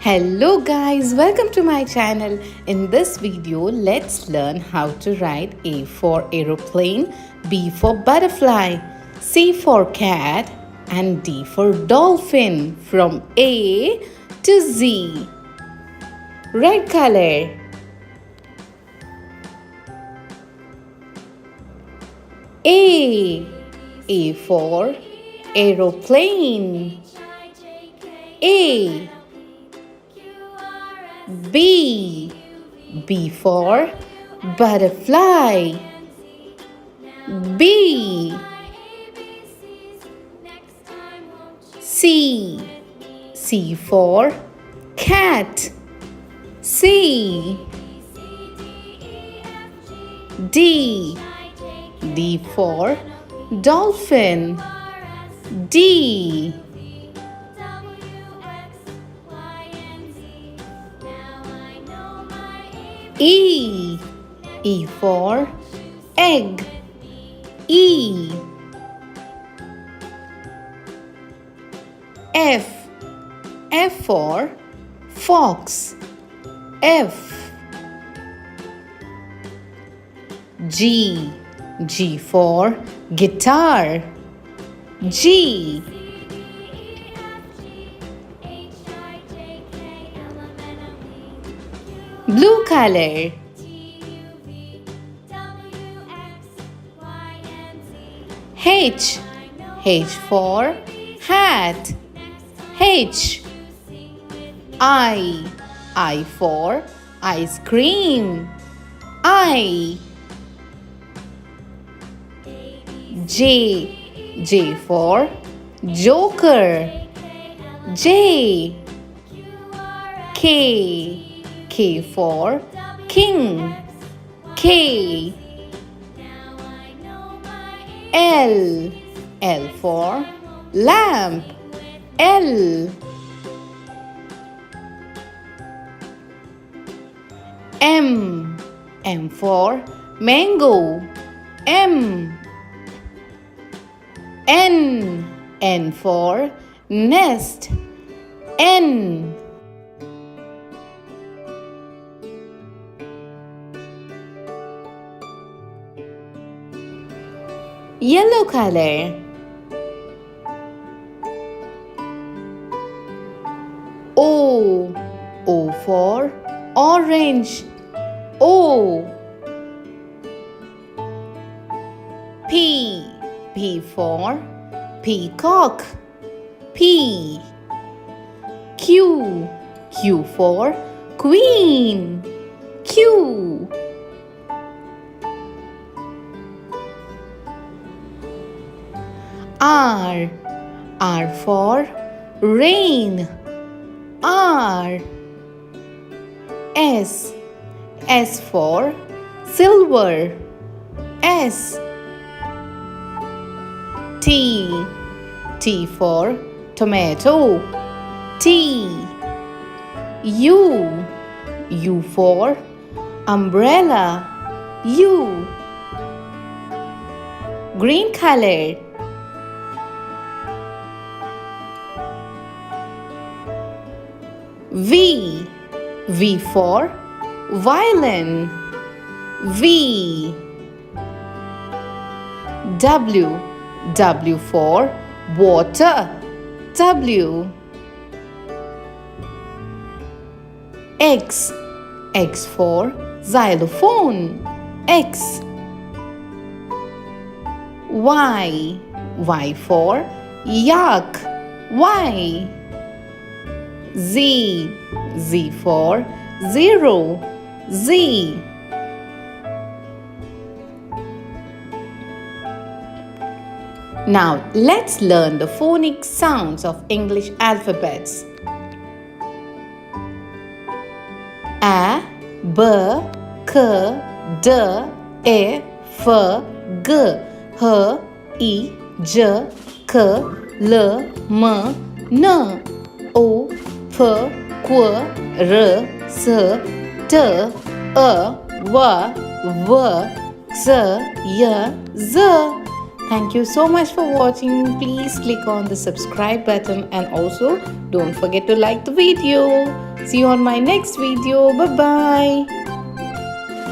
Hello guys, welcome to my channel. In this video, let's learn how to write A for aeroplane, B for butterfly, C for cat and D for dolphin from A to Z. Red color. A for aeroplane. A. B for butterfly. B. C for cat. C. D for dolphin. D. E for egg. E. F for fox. F. G for guitar. G. Blue color. H for hat. H. I for ice cream. I. J for joker. J. K for king. K. L for lamp. L. M for mango. M. N for nest. N. Yellow color. O for orange. O. P for peacock. P. Q for queen. Q. R for rain. R. S for silver. S. T for tomato. T. U for umbrella. U. Green color. V for violin. V. W for water. W. X for xylophone. X. Y for yak. Y. Z for zero. Z. Now let's learn the phonic sounds of English alphabets. A, B, K, D, E, F, G, H, I, J, K, L, M, N, O, P, Q, R, S, T, U, V, X, Y, Z. Thank you so much for watching. Please click on the subscribe button and also don't forget to like the video. See you on my next video. Bye bye.